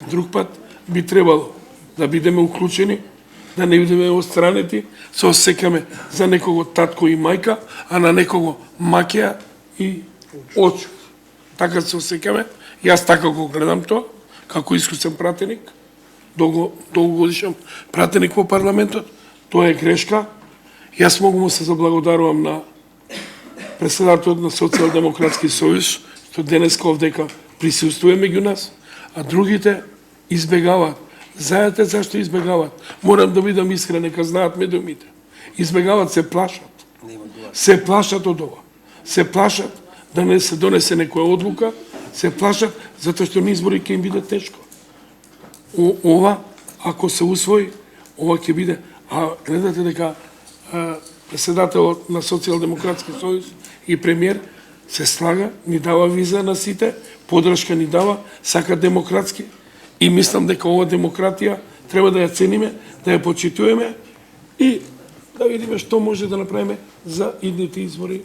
Друг пат би требало да бидеме уклучени, да не бидеме отстранети, се осекаме за некого татко и мајка, а на некого маќа и очу. Така се осекаме, јас така го гледам тоа, како искусен пратеник, долгогодишен пратеник во парламентот, тоа е грешка. Јас могу му се заблагодарувам на председателот на Социјалдемократски сојуз, што денеска овдека присуствува меѓу нас, а другите избегаваат. Знаете зашто избегаваат? Морам да бидам искрен, нека знаат ме думите. Избегаваат, се плашат. Се плашат од ова. Се плашат да не се донесе некоја одлука, се плашат затоа што на избори ќе им биде тешко. Ова, ако се усвои, ова ќе биде... А гледате дека председателот на Социјалдемократски сојуз и премиер се слага, ни дава виза на сите, подршка ни дава, сака демократски и мислам дека ова демократија треба да ја цениме, да ја почитуваме и да видиме што може да направиме за идните избори